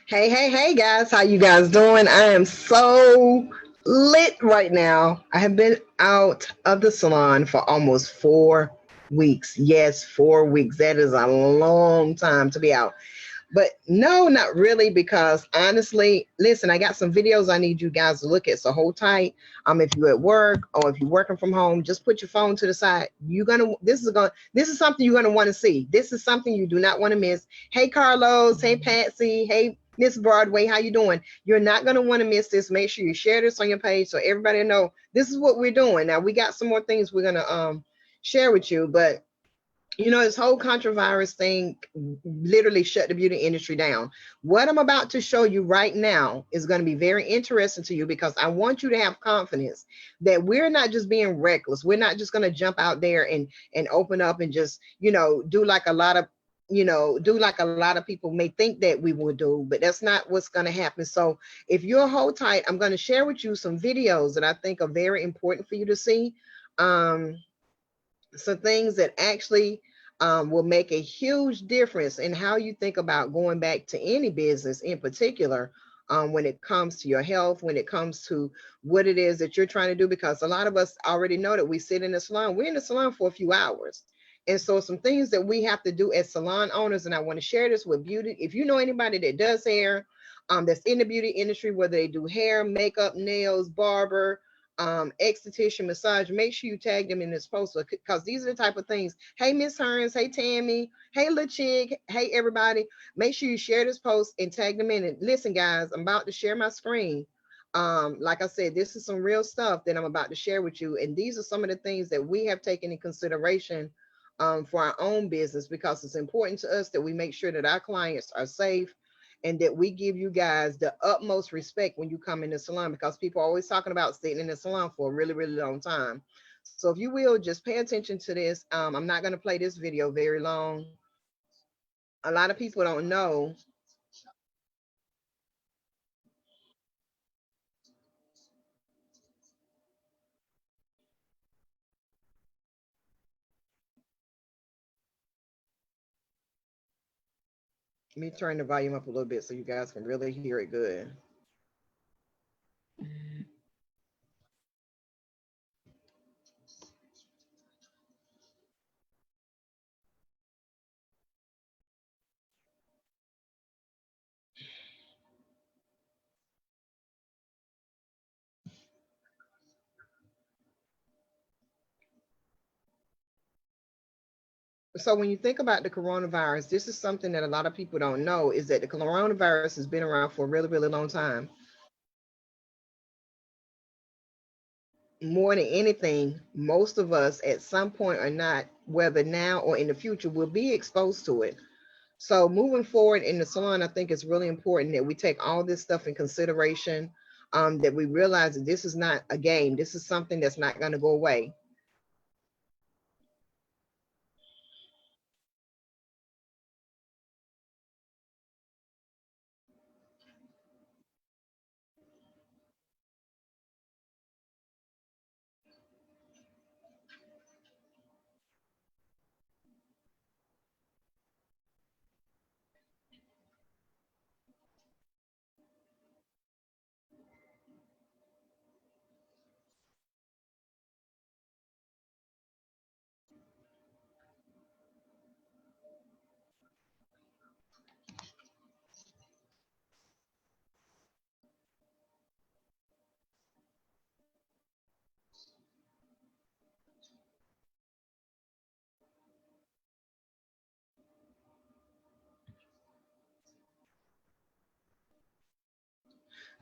Hey guys, how you guys doing? I am so lit right now. I have been out of the salon for almost 4 weeks. Yes, 4 weeks. That is a long time to be out. But no, not really, because honestly, listen, I got some videos I need you guys to look at. So hold tight. If you're at work or if you're working from home, just put your phone to the side. This is something you're gonna want to see. This is something you do not want to miss. Hey Carlos, hey Patsy, hey Miss Broadway, how you doing? You're not gonna want to miss this. Make sure you share this on your page so everybody know this is what we're doing. Now we got some more things we're gonna share with you, but this whole controvirus thing literally shut the beauty industry down. What I'm about to show you right now is going to be very interesting to you because I want you to have confidence that we're not just being reckless. We're not just going to jump out there and open up and just, do like a lot of people may think that we will do, but that's not what's going to happen. So if you're hold tight, I'm going to share with you some videos that I think are very important for you to see. Some things that actually will make a huge difference in how you think about going back to any business in particular, when it comes to your health, when it comes to what it is that you're trying to do. Because a lot of us already know that we sit in the salon, we're in the salon for a few hours. And so some things that we have to do as salon owners, and I want to share this with beauty. If you know anybody that does hair, that's in the beauty industry, whether they do hair, makeup, nails, barber, esthetician, massage, make sure you tag them in this post because these are the type of things. Hey, Miss Hearns. Hey, Tammy. Hey, La Chick. Hey, everybody. Make sure you share this post and tag them in. And listen, guys, I'm about to share my screen. Like I said, this is some real stuff that I'm about to share with you. And these are some of the things that we have taken in consideration for our own business because it's important to us that we make sure that our clients are safe and that we give you guys the utmost respect when you come in the salon because people are always talking about sitting in the salon for a really, really long time. So if you will, just pay attention to this. I'm not going to play this video very long. A lot of people don't know. Let me turn the volume up a little bit so you guys can really hear it good. So when you think about the coronavirus, this is something that a lot of people don't know is that the coronavirus has been around for a really, really long time. More than anything, most of us at some point or not, whether now or in the future, will be exposed to it. So moving forward in the salon, I think it's really important that we take all this stuff in consideration, that we realize that this is not a game. This is something that's not going to go away.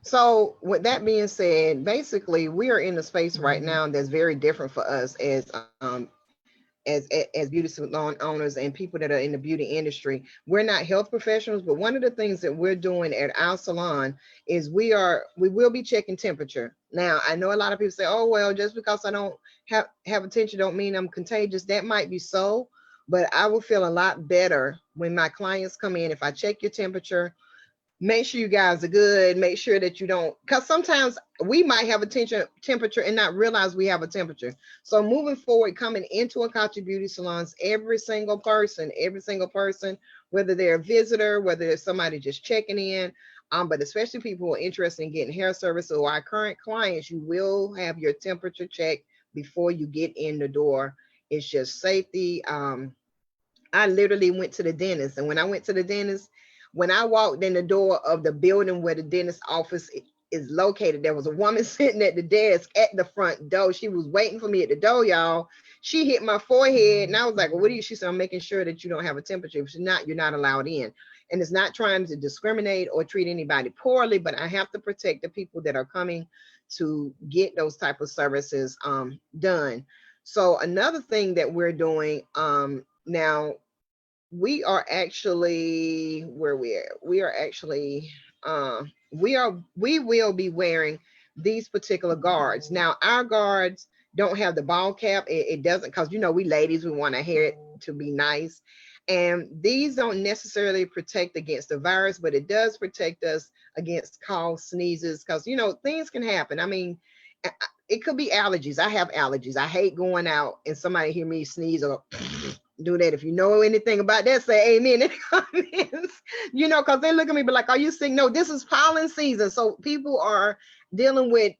So with that being said, basically we are in a space right now that's very different for us as beauty salon owners and people that are in the beauty industry. We're not health professionals, but one of the things that we're doing at our salon is we will be checking temperature. Now, I know a lot of people say, "Oh, well, just because I don't have attention don't mean I'm contagious." That might be so, but I will feel a lot better when my clients come in if I check your temperature. make sure you guys are good. Make sure that you don't, because sometimes we might have a temperature and not realize we have a temperature. So moving forward, coming into Akachi Beauty Salons, every single person, whether they're a visitor, whether there's somebody just checking in, but especially people who are interested in getting hair service or our current clients, you will have your temperature checked before you get in the door. It's just safety. I literally went to the dentist, and when I went to the dentist, when I walked in the door of the building where the dentist office is located, there was a woman sitting at the desk at the front door. She was waiting for me at the door, y'all. She hit my forehead, and I was like, well, what are you? She said, I'm making sure that you don't have a temperature. If you're not allowed in. And it's not trying to discriminate or treat anybody poorly, but I have to protect the people that are coming to get those type of services done. So another thing that we're doing now, we are actually where we are actually we will be wearing these particular guards. Now our guards don't have the ball cap. It doesn't, because we ladies, we want our hair to be nice, and these don't necessarily protect against the virus, but it does protect us against cough, sneezes, because things can happen. I mean, it could be allergies. I have allergies. I hate going out and somebody hear me sneeze or do that. If you know anything about that, say amen in the comments. Because they look at me be like, are you sick? No, this is pollen season. So people are dealing with,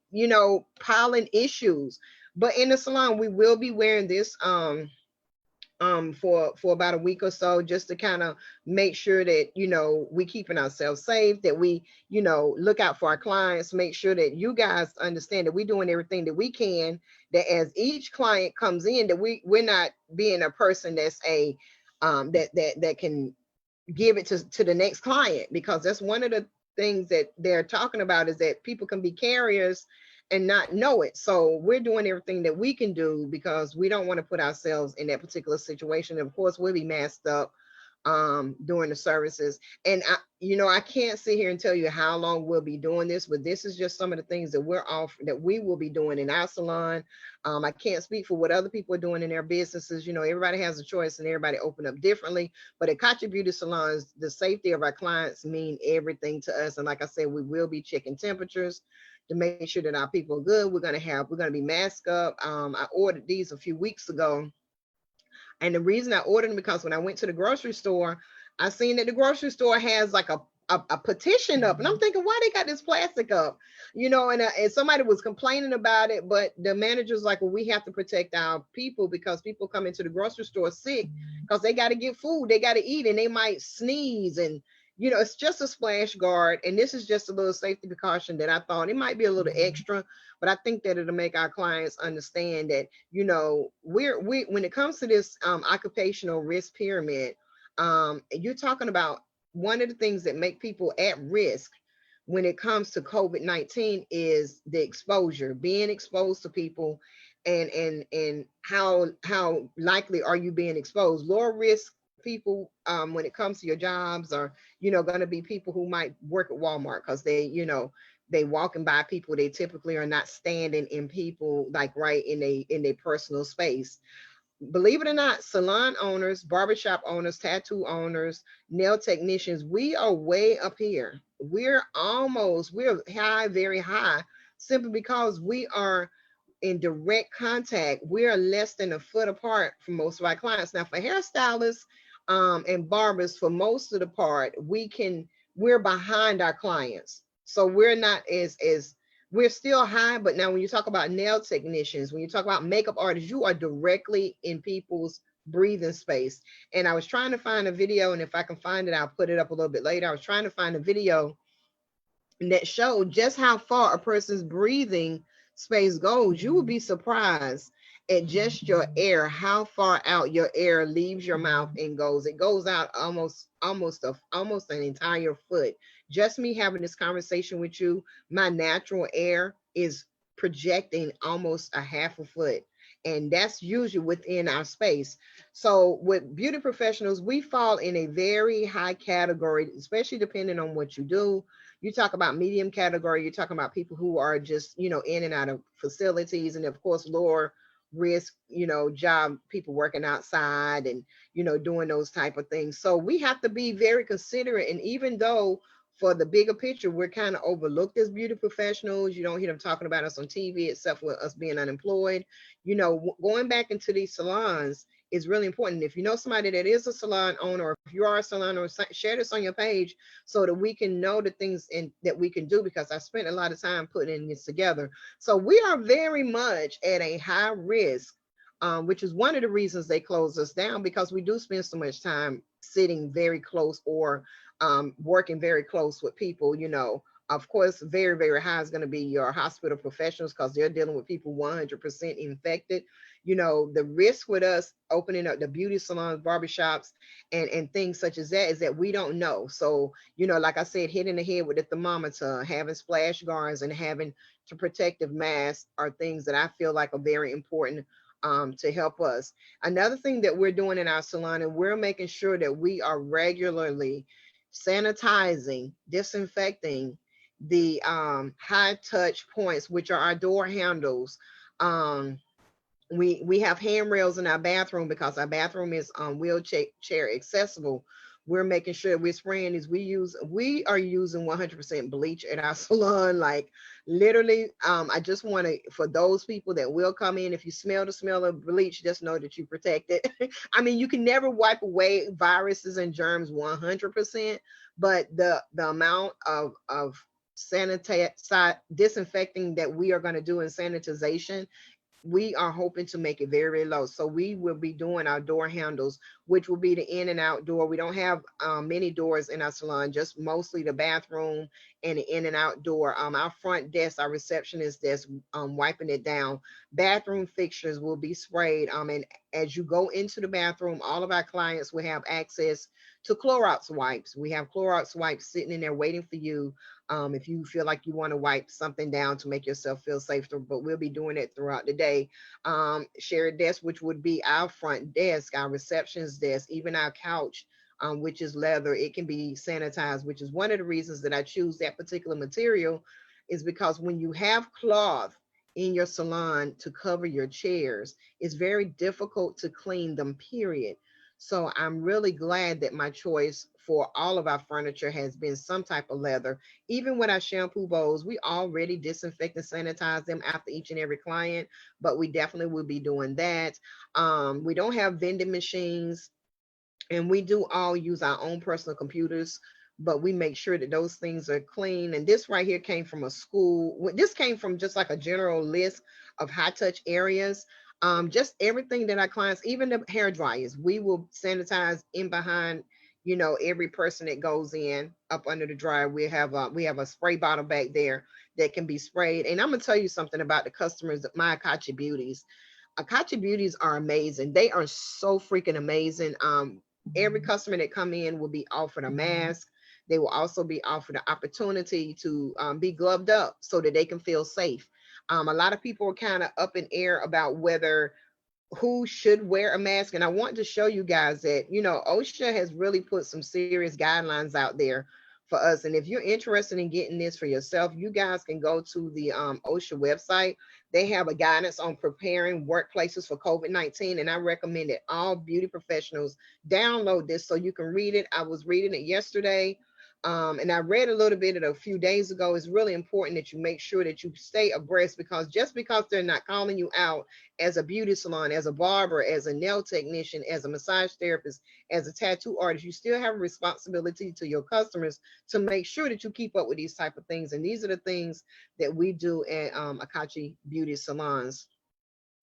pollen issues. But in the salon, we will be wearing this for about a week or so, just to kind of make sure that we keeping ourselves safe, that we look out for our clients, make sure that you guys understand that we're doing everything that we can, that as each client comes in, that we're not being a person that's a that can give it to the next client, because that's one of the things that they're talking about, is that people can be carriers and not know it. So we're doing everything that we can do, because we don't want to put ourselves in that particular situation. And of course, we'll be masked up during the services. And I can't sit here and tell you how long we'll be doing this, but this is just some of the things that we will be doing in our salon. I can't speak for what other people are doing in their businesses. Everybody has a choice and everybody open up differently. But at Akachi Beauty Salons, the safety of our clients mean everything to us. And like I said, we will be checking temperatures to make sure that our people are good. We're gonna be masked up. I ordered these a few weeks ago, and the reason I ordered them, because when I went to the grocery store, I seen that the grocery store has like a petition up, and I'm thinking, why they got this plastic up, and somebody was complaining about it, but the manager's like, well, we have to protect our people, because people come into the grocery store sick because they got to get food, they got to eat, and they might sneeze, and it's just a splash guard, and this is just a little safety precaution that I thought it might be a little extra, but I think that it'll make our clients understand that, we when it comes to this occupational risk pyramid, you're talking about one of the things that make people at risk when it comes to COVID-19 is the exposure, being exposed to people, and how likely are you being exposed. Lower risk people, when it comes to your jobs, are going to be people who might work at Walmart, because they walking by people, they typically are not standing in people, like right in a personal space. Believe it or not, salon owners, barbershop owners, tattoo owners, nail technicians, we are way up here. We're high, very high, simply because we are in direct contact. We are less than a foot apart from most of our clients. Now, for hairstylists and barbers, for most of the part, we're behind our clients. So we're not as we're still high, but now when you talk about nail technicians, when you talk about makeup artists, you are directly in people's breathing space. And I was trying to find a video, and if I can find it, I'll put it up a little bit later. I was trying to find a video that showed just how far a person's breathing space goes. You would be surprised at just your air, how far out your air leaves your mouth and goes. It goes out almost an entire foot. Just me having this conversation with you, my natural air is projecting almost a half a foot. And that's usually within our space. So with beauty professionals, we fall in a very high category, especially depending on what you do. You talk about medium category, you're talking about people who are just, in and out of facilities, and of course, lower risk, job, people working outside and, doing those type of things. So we have to be very considerate. And even though for the bigger picture, we're kind of overlooked as beauty professionals. You don't hear them talking about us on TV, except for us being unemployed. You know, going back into these salons is really important. If you know somebody that is a salon owner, or if you are a salon owner, share this on your page so that we can know the things that we can do, because I spent a lot of time putting this together. So we are very much at a high risk, which is one of the reasons they closed us down, because we do spend so much time sitting very close, or working very close with people. You know, of course, very, very high is going to be your hospital professionals, because they're dealing with people 100% infected. You know, the risk with us opening up the beauty salons, barbershops, and things such as that is that we don't know. So, you know, like I said, hitting the head with the thermometer, having splash guards, and having to protective masks are things that I feel like are very important, to help us. Another thing that we're doing in our salon, and we're making sure that we are regularly sanitizing, disinfecting the high touch points, which are our door handles. Um, we have handrails in our bathroom, because our bathroom is wheelchair accessible. We're making sure we're spraying these. We are using 100% bleach at our salon. Like, literally, I just want to, for those people that will come in, if you smell the smell of bleach, just know that you protect it. I mean, you can never wipe away viruses and germs 100%, but the amount of disinfecting that we are going to do in sanitization, we are hoping to make it very, very low. So we will be doing our door handles, which will be the in and out door. We don't have many doors in our salon, just mostly the bathroom and the in and out door. Our front desk, our receptionist desk, wiping it down. Bathroom fixtures will be sprayed. And as you go into the bathroom, all of our clients will have access to Clorox wipes. We have Clorox wipes sitting in there waiting for you, if you feel like you want to wipe something down to make yourself feel safer. But we'll be doing it throughout the day. Shared desk, which would be our front desk, our receptionist desk, even our couch, which is leather, it can be sanitized, which is one of the reasons that I choose that particular material, is because when you have cloth in your salon to cover your chairs, it's very difficult to clean them, period. So I'm really glad that my choice for all of our furniture has been some type of leather. Even with our shampoo bowls, we already disinfect and sanitize them after each and every client, but we definitely will be doing that. We don't have vending machines, and we do all use our own personal computers, but we make sure that those things are clean. And this right here came from a school. This came from just like a general list of high touch areas. Just everything that our clients, even the hair dryers, we will sanitize in behind, you know, every person that goes in up under the dryer. We have a spray bottle back there that can be sprayed. And I'm gonna tell you something about the customers, my Akachi beauties. Akachi beauties are amazing. They are so freaking amazing. Every customer that come in will be offered a mask. They will also be offered the opportunity to be gloved up so that they can feel safe. A lot of people are kind of up in air about whether who should wear a mask. And I want to show you guys that, you know, OSHA has really put some serious guidelines out there for us. And if you're interested in getting this for yourself, you guys can go to the OSHA website. They have a guidance on preparing workplaces for COVID-19. And I recommend that all beauty professionals download this so you can read it. I was reading it yesterday. And I read a little bit of it a few days ago. It's really important that you make sure that you stay abreast, because just because they're not calling you out as a beauty salon, as a barber, as a nail technician, as a massage therapist, as a tattoo artist, you still have a responsibility to your customers to make sure that you keep up with these type of things. And these are the things that we do at Akachi Beauty Salons.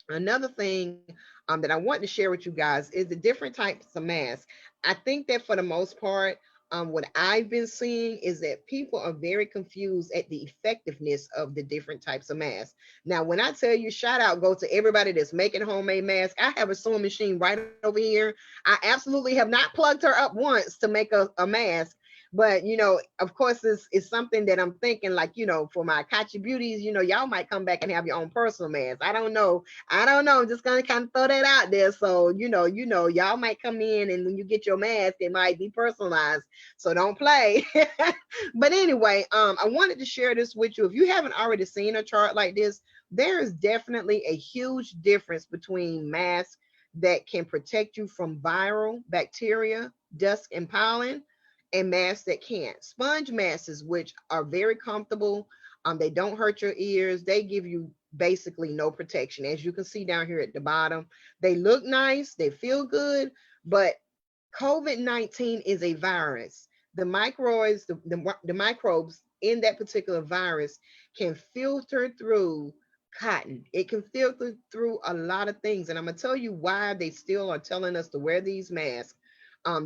Another thing that I want to share with you guys is the different types of masks. I think that for the most part, what I've been seeing is that people are very confused at the effectiveness of the different types of masks. Now, when I tell you shout out go to everybody that's making homemade masks, I have a sewing machine right over here. I absolutely have not plugged her up once to make a mask. But, you know, of course, it's something that I'm thinking, like, you know, for my Akachi beauties, you know, y'all might come back and have your own personal mask. I don't know. I'm just gonna kind of throw that out there. So, y'all might come in, and when you get your mask, it might be personalized. So don't play. But anyway, I wanted to share this with you. If you haven't already seen a chart like this, there is definitely a huge difference between masks that can protect you from viral bacteria, dust, and pollen, and masks that can't. Sponge masks, which are very comfortable. They don't hurt your ears. They give you basically no protection. As you can see down here at the bottom, they look nice, they feel good, but COVID-19 is a virus. The microbes, the microbes in that particular virus can filter through cotton. It can filter through a lot of things. And I'm going to tell you why they still are telling us to wear these masks.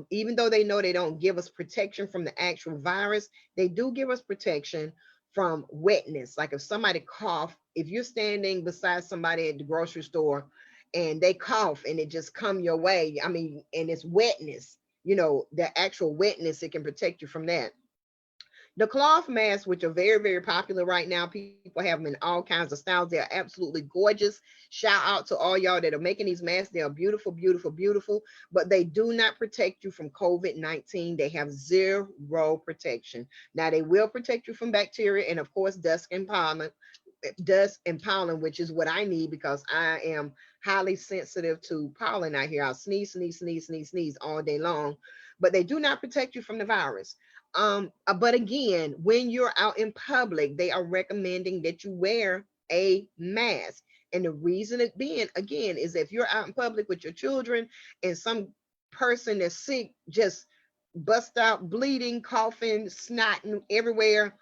Even though they know they don't give us protection from the actual virus, they do give us protection from wetness. Like if somebody cough, if you're standing beside somebody at the grocery store and they cough and it just come your way, I mean, and it's wetness, the actual wetness, it can protect you from that. The cloth masks, which are very, very popular right now, people have them in all kinds of styles. They are absolutely gorgeous. Shout out to all y'all that are making these masks. They are beautiful, beautiful, beautiful, but they do not protect you from COVID-19. They have zero protection. Now, they will protect you from bacteria and, of course, dust and pollen, which is what I need because I am highly sensitive to pollen out here. I'll sneeze, sneeze, sneeze, sneeze, sneeze all day long, but they do not protect you from the virus. But again, when you're out in public, they are recommending that you wear a mask. And the reason it being, again, is if you're out in public with your children and some person that's sick just bust out bleeding, coughing, snotting everywhere,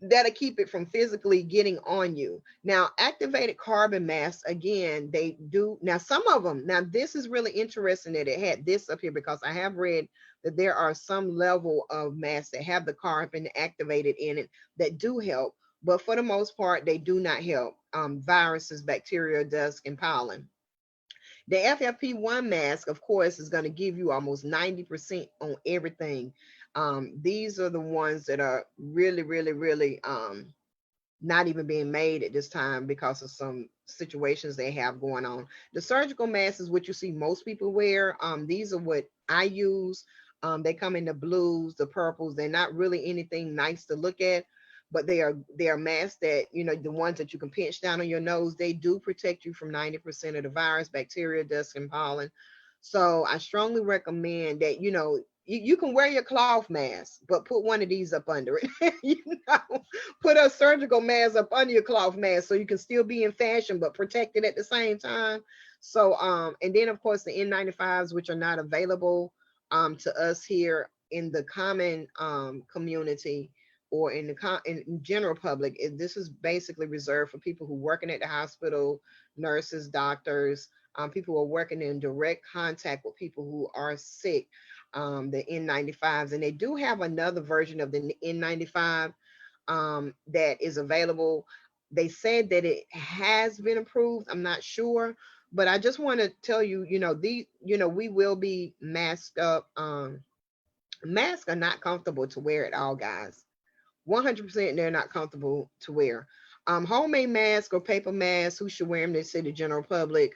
that'll keep it from physically getting on you. Now, activated carbon masks, again, they do. Now, some of them, now this is really interesting that it had this up here because I have read that there are some level of masks that have the carbon activated in it that do help. But for the most part, they do not help viruses, bacteria, dust, and pollen. The FFP1 mask, of course, is going to give you almost 90% on everything. These are the ones that are really, really, really not even being made at this time because of some situations they have going on. The surgical mask is what you see most people wear. These are what I use. They come in the blues, the purples. They're not really anything nice to look at, but they are masks that, the ones that you can pinch down on your nose. They do protect you from 90% of the virus, bacteria, dust, and pollen. So I strongly recommend that, you can wear your cloth mask, but put one of these up under it. Put a surgical mask up under your cloth mask so you can still be in fashion but protected at the same time. So and then of course the N95s, which are not available to us here in the common community or in general public. This is basically reserved for people who working at the hospital, nurses, doctors, people who are working in direct contact with people who are sick. The N95s, and they do have another version of the N95 that is available. They said that it has been approved. I'm not sure, but I just want to tell you, we will be masked up. Masks are not comfortable to wear at all, guys. 100% they're not comfortable to wear. Homemade masks or paper masks, who should wear them? They say the general public.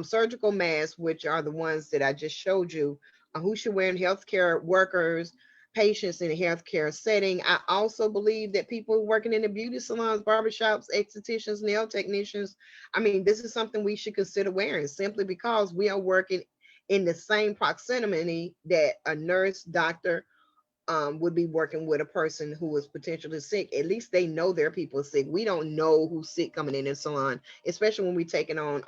Surgical masks, which are the ones that I just showed you, who should wear them? Healthcare workers, patients in a healthcare setting. I also believe that people working in the beauty salons, barbershops, estheticians, nail technicians, I mean, this is something we should consider wearing simply because we are working in the same proximity that a nurse, doctor, would be working with a person who is potentially sick. At least they know their people are sick. We don't know who's sick coming in the salon, especially when we taking on.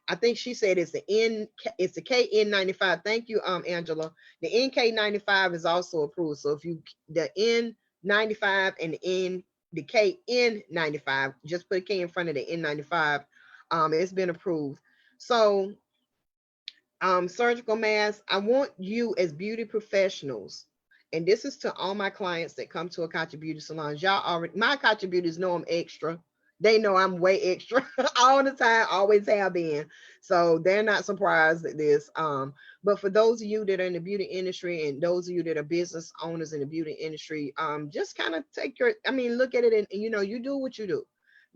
I think she said it's the KN95. Thank you, Angela. The NK95 is also approved. So if you the N95 and the KN95, just put a K in front of the N95. It's been approved. So surgical masks. I want you as beauty professionals, and this is to all my clients that come to Akachi Beauty Salons. Y'all already, my Akachi Beauties know I'm extra. They know I'm way extra all the time, always have been. So they're not surprised at this. But for those of you that are in the beauty industry and those of you that are business owners in the beauty industry, just kind of look at it and you do what you do.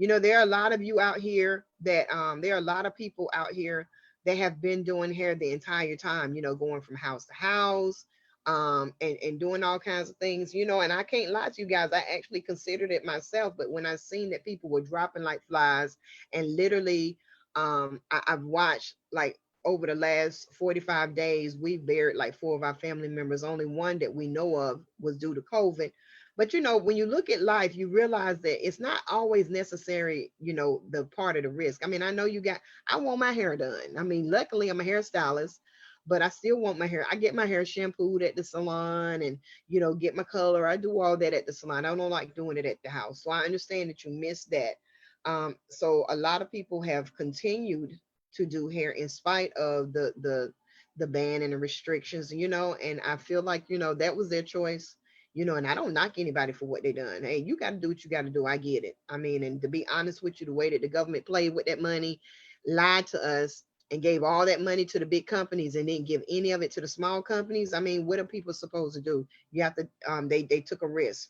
There are a lot of you out here that there are a lot of people out here that have been doing hair the entire time, going from house to house, and doing all kinds of things, and I can't lie to you guys, I actually considered it myself, but when I seen that people were dropping like flies and literally, I've watched like over the last 45 days, we buried like 4 of our family members. Only one that we know of was due to COVID. But you know, when you look at life, you realize that it's not always necessary, you know, the part of the risk. I mean, I know I want my hair done. I mean, luckily I'm a hairstylist, but I still want my hair. I get my hair shampooed at the salon and, you know, get my color. I do all that at the salon. I don't like doing it at the house. So I understand that you missed that. So a lot of people have continued to do hair in spite of the ban and the restrictions, you know, and I feel like, you know, that was their choice, you know, and I don't knock anybody for what they done. Hey, you got to do what you got to do. I get it. I mean, and to be honest with you, the way that the government played with that money, lied to us, and gave all that money to the big companies and didn't give any of it to the small companies. I mean, what are people supposed to do? You have to, they took a risk.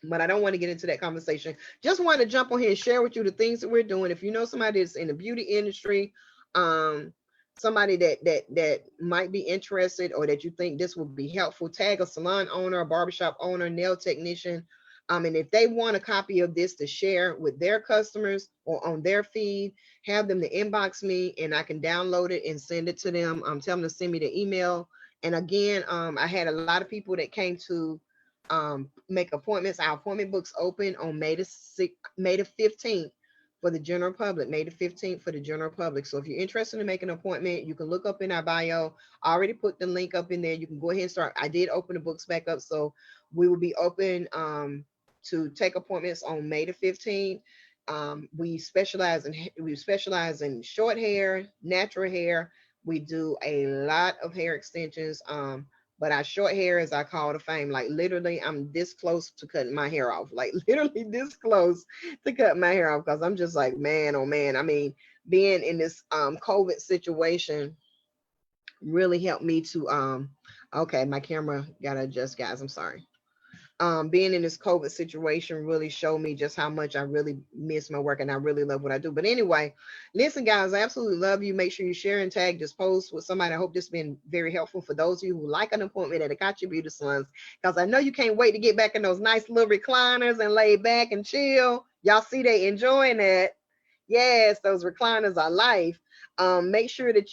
But I don't want to get into that conversation. Just want to jump on here and share with you the things that we're doing. If you know somebody that's in the beauty industry, um, somebody that might be interested, or that you think this would be helpful, tag a salon owner, a barbershop owner, nail technician. And if they want a copy of this to share with their customers or on their feed, have them to inbox me and I can download it and send it to them. Tell them to send me the email. And again, I had a lot of people that came to make appointments. Our appointment books open on May the 15th for the general public. May the 15th for the general public. So if you're interested in making an appointment, you can look up in our bio. I already put the link up in there. You can go ahead and start. I did open the books back up, so we will be open to take appointments on May the 15th. We specialize in short hair, natural hair. We do a lot of hair extensions. But our short hair is our call to fame. Like literally, I'm this close to cutting my hair off. Like literally this close to cut my hair off, because I'm just like, man, oh man. I mean, being in this COVID situation really helped me to okay, my camera gotta adjust, guys. I'm sorry. Being in this COVID situation really showed me just how much I really miss my work and I really love what I do. But anyway, listen, guys, I absolutely love you. Make sure you share and tag this post with somebody. I hope this has been very helpful for those of you who like an appointment at Akachi Beauty Salons, because I know you can't wait to get back in those nice little recliners and lay back and chill. Y'all see they enjoying that. Yes, those recliners are life. Make sure that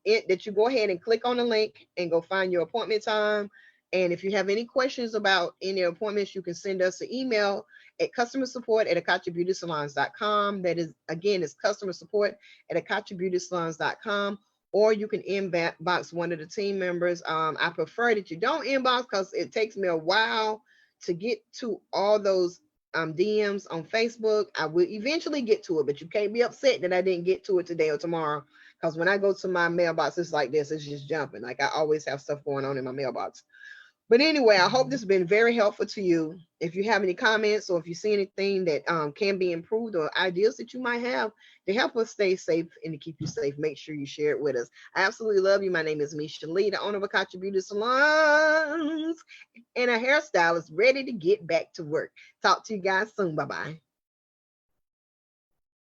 that you go ahead and click on the link and go find your appointment time. And if you have any questions about any appointments, you can send us an email at customersupport@akachibeautysalons.com. That is, again, it's customer support at akachibeautysalons.com. Or you can inbox one of the team members. I prefer that you don't inbox, because it takes me a while to get to all those DMs on Facebook. I will eventually get to it, but you can't be upset that I didn't get to it today or tomorrow, because when I go to my mailbox, it's like this. It's just jumping. Like I always have stuff going on in my mailbox. But anyway, I hope this has been very helpful to you. If you have any comments, or if you see anything that can be improved, or ideas that you might have to help us stay safe and to keep you safe, make sure you share it with us. I absolutely love you. My name is Misha Lee, the owner of Akachi Beauty Salons, and a hairstylist ready to get back to work. Talk to you guys soon. Bye-bye.